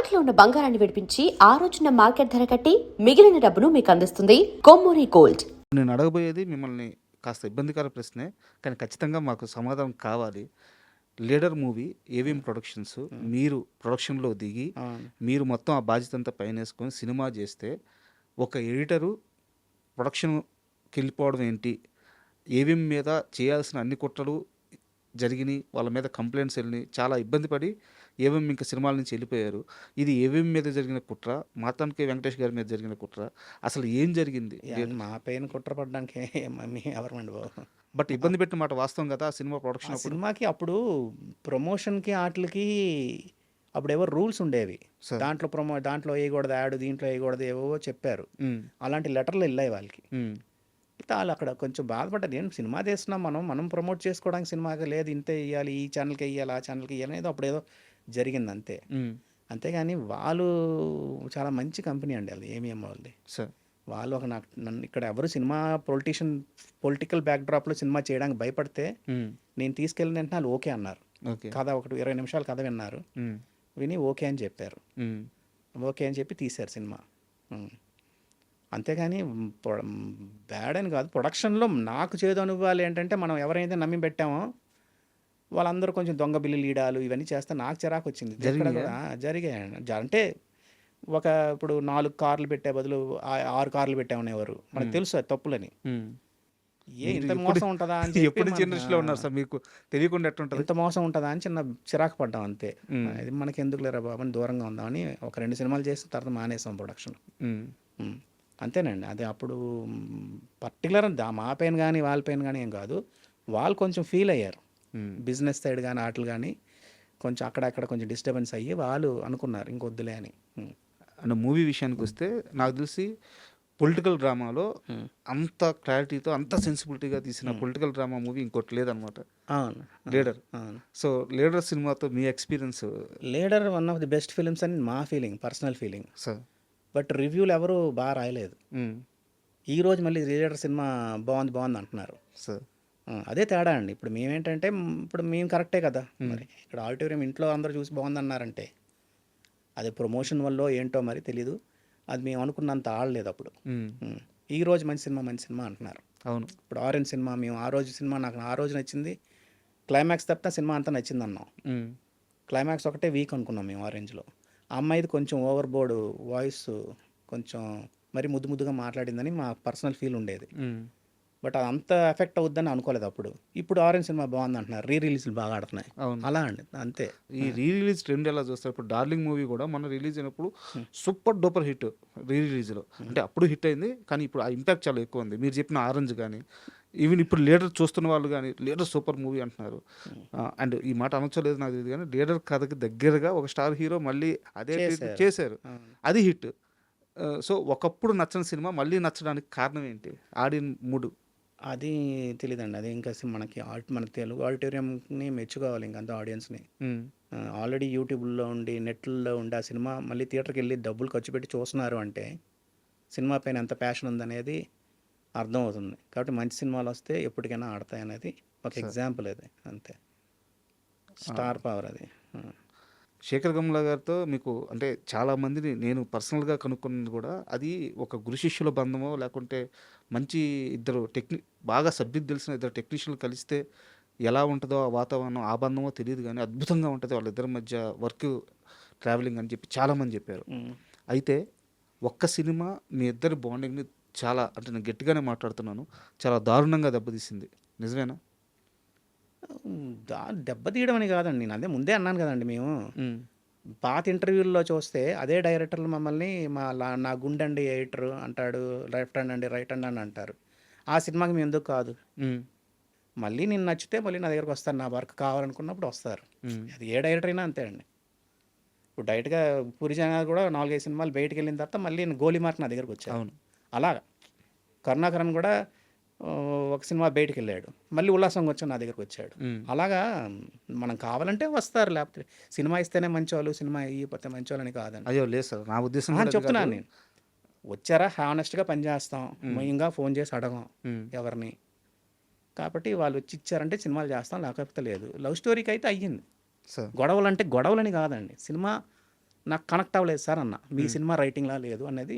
తాకట్లో ఉన్న బంగారాన్ని విడిపించి ఆ రోజున మార్కెట్ ధర కట్టి మిగిలిన డబ్బును మీకు అందిస్తుంది కొమ్మూరి గోల్డ్. నేను అడగబోయేది మిమ్మల్ని కాస్త ఇబ్బందికర ప్రశ్నే, కానీ ఖచ్చితంగా మాకు సమాధానం కావాలి. లీడర్ మూవీ ఏవిఎం ప్రొడక్షన్స్ మీరు ప్రొడక్షన్లో దిగి మీరు మొత్తం ఆ బాధ్యత అంతా పైనేసుకొని సినిమా చేస్తే ఒక ఎడిటరు ప్రొడక్షన్కి వెళ్ళిపోవడం ఏంటి, ఏవిఎం మీద చేయాల్సిన అన్ని కుట్రలు జరిగినాయి, వాళ్ళ మీద కంప్లైంట్స్ వెళ్ళినాయి, చాలా ఇబ్బంది పడి ఏవిఎం ఇంకా సినిమాల నుంచి వెళ్ళిపోయారు. ఇది ఏవిఎం మీద జరిగిన కుట్ర, మాతానికి వెంకటేష్ గారి మీద జరిగిన కుట్ర, అసలు ఏం జరిగింది? మా పైన కుట్ర పడడానికి మమ్మీ ఎవరమండి బాబు. బట్ ఇబ్బంది పెట్టిన మాట వాస్తవం కదా. ఆ సినిమా ప్రొడక్షన్ ఆ సినిమాకి అప్పుడు ప్రమోషన్కి వాటికి అప్పుడు ఏవో రూల్స్ ఉండేవి. దాంట్లో వేయకూడదు యాడ్, దీంట్లో వేయకూడదు, ఏవో చెప్పారు. అలాంటి లెటర్లు వెళ్ళాయి వాళ్ళకి. వాళ్ళు అక్కడ కొంచెం బాధపడ్డారు. నేను సినిమా తీస్తున్నాం, మనం ప్రమోట్ చేసుకోవడానికి సినిమాకి లేదు, ఇంతే ఇవ్వాలి, ఈ ఛానల్కి వెయ్యాలి, ఆ ఛానల్కి ఇవ్వాలి అనేది అప్పుడు ఏదో జరిగింది అంతే. అంతేగాని వాళ్ళు చాలా మంచి కంపెనీ అండి అది ఏమిఎం వాళ్ళది. వాళ్ళు నన్ను ఇక్కడ ఎవరు సినిమా పొలిటికల్ బ్యాక్డ్రాప్లో సినిమా చేయడానికి భయపడితే నేను తీసుకెళ్ళిన వెంటనే వాళ్ళు ఓకే అన్నారు. కథ 20 నిమిషాలు కథ విన్నారు, విని ఓకే అని చెప్పారు. ఓకే అని చెప్పి తీశారు సినిమా. అంతేగాని బ్యాడ్ అని కాదు. ప్రొడక్షన్లో నాకు చేదు అనుభవాలు ఏంటంటే, మనం ఎవరైతే నమ్మి పెట్టామో వాళ్ళందరూ కొంచెం దొంగ బిల్లు లీడాలు ఇవన్నీ చేస్తే నాకు చిరాకు వచ్చింది. జరిగాయి అంటే ఇప్పుడు 4 కార్లు పెట్టే బదులు 6 కార్లు పెట్టామనేవారు. మనకు తెలుసు అది తప్పులని. ఇంత మోసం ఉంటుందా అని మీకు తెలియకుండా ఎట్లుంటుంది, ఇంత మోసం ఉంటుందా అని చిన్న చిరాకు పడ్డాం అంతే. ఇది మనకి ఎందుకు లేరా బాబు అని దూరంగా ఉందామని ఒక 2 సినిమాలు చేసిన తర్వాత మానేసాం ప్రొడక్షన్. అంతేనండి. అది అప్పుడు పర్టికులర్ మా పైన కానీ వాళ్ళ పైన కానీ ఏం కాదు. వాళ్ళు కొంచెం ఫీల్ అయ్యారు, బిజినెస్ సైడ్ కానీ ఆటలు కానీ కొంచెం అక్కడక్కడ కొంచెం డిస్టర్బెన్స్ అయ్యి వాళ్ళు అనుకున్నారు ఇంకొద్దులే అని. అండ్ మూవీ విషయానికి వస్తే నాకు తెలిసి పొలిటికల్ డ్రామాలో అంత క్లారిటీతో అంత సెన్సిబిలిటీగా తీసిన పొలిటికల్ డ్రామా మూవీ ఇంకోటి లేదనమాట. అవును, లీడర్. సో లీడర్ సినిమాతో మీ experience? Leader one of the best films అని మా ఫీలింగ్, పర్సనల్ ఫీలింగ్. బట్ రివ్యూలు ఎవరు బాగా రాయలేదు. ఈరోజు మళ్ళీ లీడర్ సినిమా బాగుంది అంటున్నారు. అదే తేడా అండి. ఇప్పుడు మేమేంటంటే, ఇప్పుడు మేము కరెక్టే కదా, మరి ఇక్కడ ఆడిటోరియం ఇంట్లో అందరూ చూసి బాగుంది అన్నారంటే అది ప్రమోషన్ వల్ల ఏంటో మరి తెలీదు. అది మేము అనుకున్నంత ఆడలేదు అప్పుడు. ఈరోజు మంచి సినిమా అంటున్నారు. అవును. ఇప్పుడు ఆరెంజ్ సినిమా, మేము ఆ రోజు సినిమా నాకు ఆ రోజు నచ్చింది. క్లైమాక్స్ తప్పితే సినిమా అంతా నచ్చింది అన్నాం. క్లైమాక్స్ ఒకటే వీక్ అనుకున్నాం మేము ఆరెంజ్లో. ఆ అమ్మాయిది కొంచెం ఓవర్ బోర్డ్ వాయిస్, కొంచెం మరి ముద్దుగా మాట్లాడిందని మా పర్సనల్ ఫీల్ ఉండేది. బట్ అది అంత ఎఫెక్ట్ అవుద్దని అనుకోలేదు అప్పుడు. ఇప్పుడు ఆరెంజ్ సినిమా బాగుంది అంటున్నారు, రీరిలీజ్లు బాగా ఆడుతున్నాయి. అలా అండి, అంతే. ఈ రీరిలీజ్ ట్రెండ్ ఎలా చూస్తారు? ఇప్పుడు డార్లింగ్ మూవీ కూడా మొన్న రిలీజ్ అయినప్పుడు సూపర్ డూపర్ హిట్ రీరిలీజ్లో. అంటే అప్పుడు హిట్ అయింది, కానీ ఇప్పుడు ఆ ఇంపాక్ట్ చాలా ఎక్కువ ఉంది. మీరు చెప్పిన ఆరెంజ్ కానీ, ఈవెన్ ఇప్పుడు లీడర్ చూస్తున్న వాళ్ళు కానీ లీడర్ సూపర్ మూవీ అంటున్నారు. అండ్ ఈ మాట అనొచ్చలేదు నాకు తెలియదు, కానీ లీడర్ కథకి దగ్గరగా ఒక స్టార్ హీరో మళ్ళీ అదే చేశారు, అది హిట్. సో ఒకప్పుడు నచ్చని సినిమా మళ్ళీ నచ్చడానికి కారణం ఏంటి? ఆడియన్ మూడు అది తెలియదండి. అది ఇంకా మన తెలుగు ఆడిటోరియంని మెచ్చుకోవాలి, ఇంకంతా ఆడియన్స్ని. ఆల్రెడీ యూట్యూబ్లో ఉండి నెట్లో ఉండి ఆ సినిమా మళ్ళీ థియేటర్కి వెళ్ళి డబ్బులు ఖర్చు పెట్టి చూస్తున్నారు అంటే సినిమా పైన ఎంత ప్యాషన్ ఉందనేది అర్థమవుతుంది. కాబట్టి మంచి సినిమాలు వస్తే ఎప్పటికైనా ఆడతాయి అనేది ఒక ఎగ్జాంపుల్. అది అంతే, స్టార్ పవర్ అది. శేఖర్ గమ్లా గారితో మీకు అంటే చాలామందిని నేను పర్సనల్గా కనుక్కున్నది కూడా, అది ఒక గురు శిష్యుల బంధమో లేకుంటే మంచి ఇద్దరు బాగా సబ్జెక్ట్ తెలిసిన ఇద్దరు టెక్నీషియన్లు కలిస్తే ఎలా ఉంటుందో ఆ వాతావరణం, ఆ బంధమో తెలియదు, కానీ అద్భుతంగా ఉంటుంది వాళ్ళిద్దరి మధ్య వర్క్, ట్రావెలింగ్ అని చెప్పి చాలామంది చెప్పారు. అయితే ఒక్క సినిమా మీ ఇద్దరి బాండింగ్ని చాలా, అంటే నేను గట్టిగానే మాట్లాడుతున్నాను, చాలా దారుణంగా దెబ్బతీసింది. నిజమేనా? దెబ్బతీయడం అని కాదండి, నేను అదే ముందే అన్నాను కదండి. మేము పాత ఇంటర్వ్యూల్లో చూస్తే అదే డైరెక్టర్లు మమ్మల్ని నా గుండండి ఎడిటర్ అంటాడు, లెఫ్ట్ హ్యాండ్ అండి రైట్ హ్యాండ్ అని అంటారు. ఆ సినిమాకి మేము ఎందుకు కాదు, మళ్ళీ నేను నచ్చితే మళ్ళీ నా దగ్గరకు వస్తారు, నా వర్క్ కావాలనుకున్నప్పుడు వస్తారు. అది ఏ డైరెక్టర్ అయినా అంతే అండి. ఇప్పుడు డైరెక్ట్గా పూరి జగన్నాథ్ కూడా 4-5 సినిమాలు బయటకు వెళ్ళిన తర్వాత మళ్ళీ గోలీ మార్క్ నా దగ్గరకు వచ్చాను. అలాగా కరుణాకరన్ కూడా ఒక సినిమా బయటికి వెళ్ళాడు, మళ్ళీ ఉల్లాసంగా వచ్చి నా దగ్గరకు వచ్చాడు. అలాగా మనం కావాలంటే వస్తారు, లేకపోతే సినిమా ఇస్తేనే మంచివాళ్ళు, సినిమా ఇవ్వకపోతే మంచివాళ్ళు అని కాదండి. అయ్యో లేదు సార్, నా ఉద్దేశం చెప్తున్నాను నేను. వచ్చారా హానెస్ట్గా పనిచేస్తాం, మెయిన్గా ఫోన్ చేసి అడగం ఎవరిని. కాబట్టి వాళ్ళు వచ్చి ఇచ్చారంటే సినిమాలు చేస్తాం, లేకపోతే లేదు. లవ్ స్టోరీకి అయితే అయ్యింది. గొడవలు అంటే గొడవలని కాదండి, సినిమా నాకు కనెక్ట్ అవ్వలేదు సార్ అన్న. మీ సినిమా రైటింగ్‌లా లేదు అనేది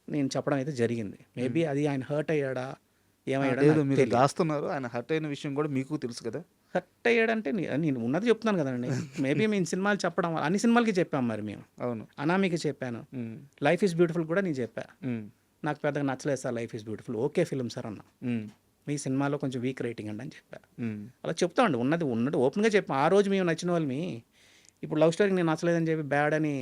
నేను చెప్పడం అయితే జరిగింది. మేబీ అది ఆయన హర్ట్ అయ్యాడా? ఏమయ్యాడో లేదు నాకు మీరు తెలీదు. దాస్తున్నారు. ఆయన హర్ట్ అయిన విషయం కూడా మీకు తెలుసు కదా. హర్ట్ అయ్యాడంటే నేను ఉన్నది చెప్తున్నాను కదండీ. మేబీ మేము సినిమాలు చెప్పడం అన్ని సినిమాలకి చెప్పాం మరి మేము. అవును. అనామిక చెప్పాను. ఉమ్, 'లైఫ్ ఈజ్ బ్యూటిఫుల్' కూడా నేను చెప్పా. ఉమ్, నాకు పెద్దగా నచ్చలేదు sir 'life is beautiful'. Okay film sir అన్న. ఉమ్, మీ సినిమాలో కొంచెం వీక్ రేటింగ్ అండి అని చెప్పా. ఉమ్, అలా చెప్తామండి. ఉన్నట్టు ఓపెన్‌గా చెప్పాం. ఆ రోజు మేము నచ్చిన వాళ్ళమి. ఇప్పుడు లవ్ స్టోరీకి నేను నచ్చలేదని చెప్పి బ్యాడ్ అని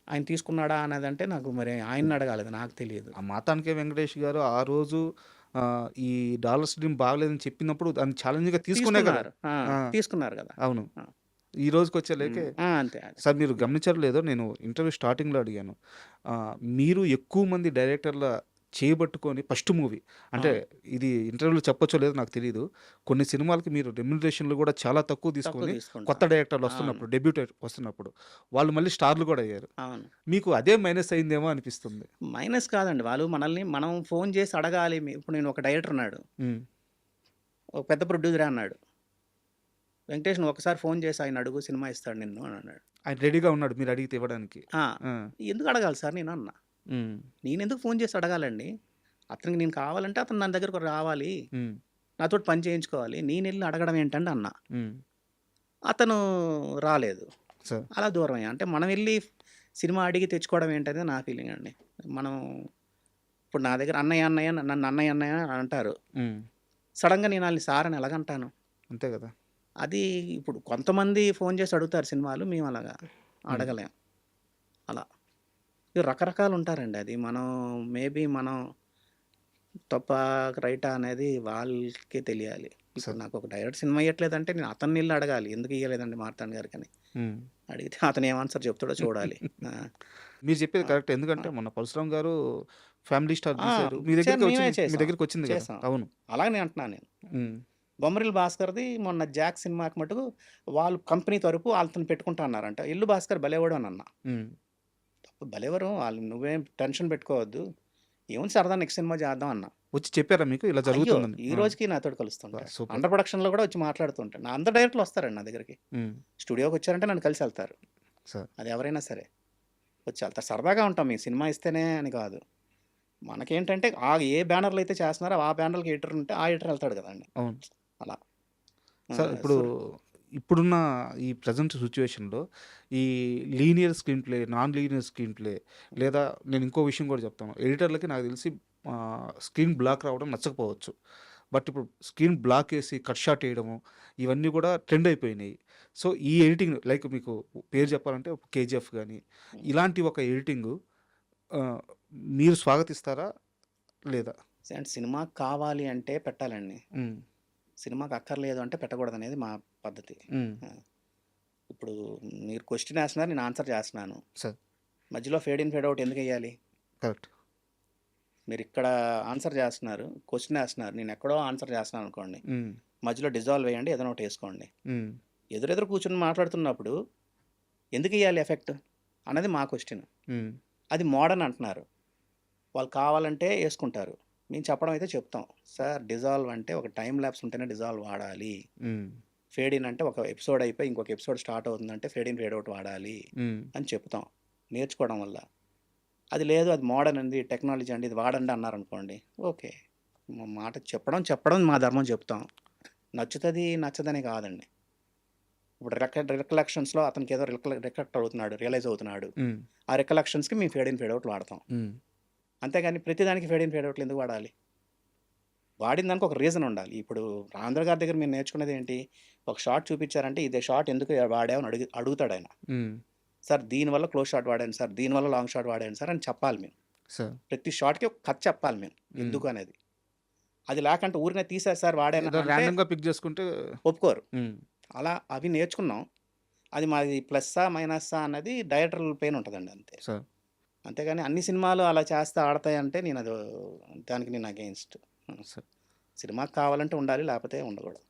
ఆయన తీసుకున్నాడా అన్నదంటే నాకు మరి ఆయన్ని అడగాలి. అది నాకు తెలియదు. ఆ మాతానికే వెంకటేష్ గారు ఆ రోజు ఈ డాలర్స్ డ్రీమ్ బాగలేదని చెప్పినప్పుడు దాన్ని ఛాలెంజ్గా తీసుకునే కదా. తీసుకున్నారు కదా. అవును. ఆ. ఈ రోజుకి వచ్చేలేకే అంతే. సార్ మీరు గమనించారో లేదో నేను ఇంటర్వ్యూ స్టార్టింగ్లో అడిగాను. మీరు ఎక్కువ మంది డైరెక్టర్ల చేయబట్టుకొని ఫస్ట్ మూవీ అంటే ఇది ఇంటర్వ్యూలో చెప్పొచ్చో లేదో నాకు తెలియదు. కొన్ని సినిమాలకి మీరు రెమ్యునరేషన్లు కూడా చాలా తక్కువ తీసుకొని తీసుకుంటాం. కొత్త డైరెక్టర్లు వస్తున్నప్పుడు డెబ్యూట్ వస్తున్నప్పుడు వాళ్ళు మళ్ళీ స్టార్లు కూడా అయ్యారు. అవును. మీకు అదే మైనస్ అయిందేమో అనిపిస్తుంది. మైనస్ కాదండి. వాళ్ళు మనల్ని మనం ఫోన్ చేసి అడగాలి. ఇప్పుడు నేను ఒక డైరెక్టర్ ఉన్నాడు. ఉమ్, ఒక పెద్ద ప్రొడ్యూసరే అన్నాడు. వెంకటేష్ నువ్వు ఒకసారి ఫోన్ చేసి ఆయన అడుగు సినిమా ఇస్తాడు నిన్ను అని అన్నాడు. ఆయన రెడీగా ఉన్నాడు మీరు అడిగితే ఇవ్వడానికి. ఆ, ఆ, ఎందుకు అడగాలి సార్ నేను అన్నా. ఉమ్, నేను ఎందుకు ఫోన్ చేసి అడగాలండి? అతనికి నేను కావాలంటే అతను నా దగ్గరకు రావాలి. ఉమ్, నాతో పని చేయించుకోవాలి. నేను వెళ్ళి అడగడం ఏంటంటే అన్నా. ఉమ్, అతను రాలేదు. సార్ అలా దూరం అయ్యా. అంటే మనం వెళ్ళి సినిమా అడిగి తెచ్చుకోవడం ఏంటనేది నా ఫీలింగ్ అండి. మనం ఇప్పుడు నా దగ్గర అన్నయ్య అన్నయ్య నన్ను అన్నయ్య అన్నయ్య అని అంటారు. ఉమ్, సడన్గా నేను వాళ్ళని సార్ అని ఎలాగంటాను? అంతే కదా. అది ఇప్పుడు కొంతమంది ఫోన్ చేసి అడుగుతారు సినిమాలు. మేము అలాగా అడగలేం. అలా ఇవి రకరకాలు ఉంటారండి. అది మనం మేబీ మనం తప్ప రైటా అనేది వాళ్ళకే తెలియాలి. ఇప్పుడు నాకు ఒక డైరెక్ట్ సినిమా ఇవ్వట్లేదంటే నేను అతన్ని వెళ్ళి అడగాలి. ఎందుకు ఇవ్వలేదండి మార్తాండ్ గారికి అని ఉమ్. అడిగితే అతను ఏం ఆన్సర్ చెప్తాడో చూడాలి. మీరు చెప్పేది కరెక్ట్. ఎందుకంటే మొన్న పరశురామ్ గారు ఫ్యామిలీ స్టార్ ఆ, తీశారు. మీ చేశాను, దగ్గరికి మేమే వచ్చింది మీ చేసాం. దగ్గరికి వచ్చింది కదా. చేసాం. అవును. అలాగనే అంటున్నాను నేను. ఉమ్, బొమ్మరిల్ భాస్కర్ది మొన్న జాక్ సినిమాకి మటుకు వాళ్ళు కంపెనీ తరపు వాళ్ళతో పెట్టుకుంటా అన్నారంట. ఇల్లు భాస్కర్ భలేవాడు అని అన్నా. ఉమ్, భలేవరు వాళ్ళు, నువ్వేం టెన్షన్ పెట్టుకోవద్దు, ఏముంది సరదా నెక్స్ట్ సినిమా చేద్దాం అన్నా. వచ్చి చెప్పారా మీకు ఇలా అయ్యో, జరుగుతుందని? ఈ రోజుకి నాతో కలుస్తుంటారు. సూపర్. అండర్ ప్రొడక్షన్లో కూడా వచ్చి మాట్లాడుతుంటారు. నా అందరు డైరెక్టర్లు వస్తారండి నా దగ్గరికి. ఉమ్, స్టూడియోకి వచ్చారంటే నన్ను కలిసి వెళ్తారు. సార్ అది ఎవరైనా సరే వచ్చి వెళ్తారు. సరదాగా ఉంటాం. మీ సినిమా ఇస్తేనే అని కాదు. మనకేంటంటే ఏ బ్యానర్లు అయితే చేస్తున్నారో ఆ బ్యానర్లకి ఎడిటర్ ఉంటే ఆ ఎడిటర్ వెళ్తాడు కదండి. అవును. అలా సార్ ఇప్పుడు ఇప్పుడున్న ఈ ప్రజెంట్ సిచ్యువేషన్లో ఈ linear screen play, non linear screen play, లేదా నేను ఇంకో విషయం కూడా చెప్తాను. ఎడిటర్లకి నాకు తెలిసి స్క్రీన్ బ్లాక్ రావడం నచ్చకపోవచ్చు. బట్ ఇప్పుడు స్క్రీన్ బ్లాక్ వేసి కట్ షాట్ వేయడము ఇవన్నీ కూడా ట్రెండ్ అయిపోయినాయి. సో ఈ ఎడిటింగ్ లైక్ మీకు పేరు చెప్పాలంటే కేజీఎఫ్ కానీ ఇలాంటి ఒక ఎడిటింగ్ మీరు స్వాగతిస్తారా లేదా? అండ్ సినిమా కావాలి అంటే పెట్టాలండి. ఉమ్, సినిమాకి అక్కర్లేదు అంటే పెట్టకూడదు అనేది మా పద్ధతి. ఉమ్, ఇప్పుడు మీరు క్వశ్చన్ వేస్తున్నారు, నేను ఆన్సర్ చేస్తున్నాను. సార్ మధ్యలో ఫేడ్ ఇన్ ఫేడ్ అవుట్ ఎందుకు వేయాలి? కరెక్ట్. మీరు ఇక్కడ ఆన్సర్ చేస్తున్నారు, క్వశ్చన్ వేస్తున్నారు, నేను ఎక్కడో ఆన్సర్ చేస్తున్నాను అనుకోండి. ఉమ్, మధ్యలో డిజాల్వ్ వేయండి, ఏదైనా ఒకటి వేసుకోండి. ఉమ్, ఎదురెదురు కూర్చొని మాట్లాడుతున్నప్పుడు ఎందుకు ఇవ్వాలి ఎఫెక్ట్ అన్నది మా క్వశ్చన్. ఉమ్, అది మోడర్న్ అంటున్నారు. వాళ్ళు కావాలంటే వేసుకుంటారు. మేము చెప్పడం అయితే చెప్తాం, సార్ డిజాల్వ్ అంటే ఒక టైం ల్యాబ్స్ ఉంటేనే డిజాల్వ్ వాడాలి. ఉమ్, ఫేడ్ ఇన్ అంటే ఒక ఎపిసోడ్ అయిపోయి ఇంకొక ఎపిసోడ్ స్టార్ట్ అవుతుందంటే ఫేడ్ ఇన్ ఫేడ్ అవుట్ వాడాలి ఉమ్, అని చెప్తాం నేర్చుకోవడం వల్ల. అది లేదు, అది మోడర్న్ అండి, టెక్నాలజీ అండి, ఇది వాడండి అన్నారనుకోండి, ఓకే మా మాట చెప్పడం మా ధర్మం చెప్తాం. నచ్చుతుంది నచ్చదని కాదండి. ఇప్పుడు రికలెక్షన్స్లో అతనికి ఏదో రికలెక్ట్ అవుతున్నాడు, రియలైజ్ అవుతున్నాడు. ఉమ్, ఆ రికలెక్షన్స్కి మేము ఫేడ్ ఇన్ ఫేడ్ అవుట్ వాడతాం. ఉమ్, అంతేగాని ప్రతిదానికి ఫేడ్ ఇన్ ఫేడ్ అవుట్లు ఎందుకు వాడాలి? వాడిన దానికి ఒక రీజన్ ఉండాలి. ఇప్పుడు ఆంధ్ర గారి దగ్గర మీరు నేర్చుకునేది ఏంటి? ఒక షార్ట్ చూపించారంటే ఇదే షార్ట్ ఎందుకు వాడామని అడుగుతాడు ఆయన. ఉమ్, సార్ దీనివల్ల క్లోజ్ షాట్ వాడాను సార్, దీనివల్ల లాంగ్ షాట్ వాడాను సార్ అని చెప్పాలి మేము. సార్ ప్రతి షాట్కి ఒక కథ చెప్పాలి మేము ఎందుకు అనేది. అది లేకంటే ఊరినే తీసారు సార్ వాడాను అంటే ర్యాండమ్గా పిక్ చేసుకుంటే ఒప్పుకోరు. ఉమ్, అలా అవి నేర్చుకున్నాం. అది మాది ప్లస్సా మైనస్సా అన్నది డైరెక్టర్ పెయిన్ ఉంటుందండి అంతే. సార్ అంతేగాని అన్ని సినిమాలు అలా చేస్తే ఆడతాయంటే నేను దానికి నేను అగెయిన్స్ట్. సార్ సినిమాకి కావాలంటే ఉండాలి, లేకపోతే ఉండకూడదు.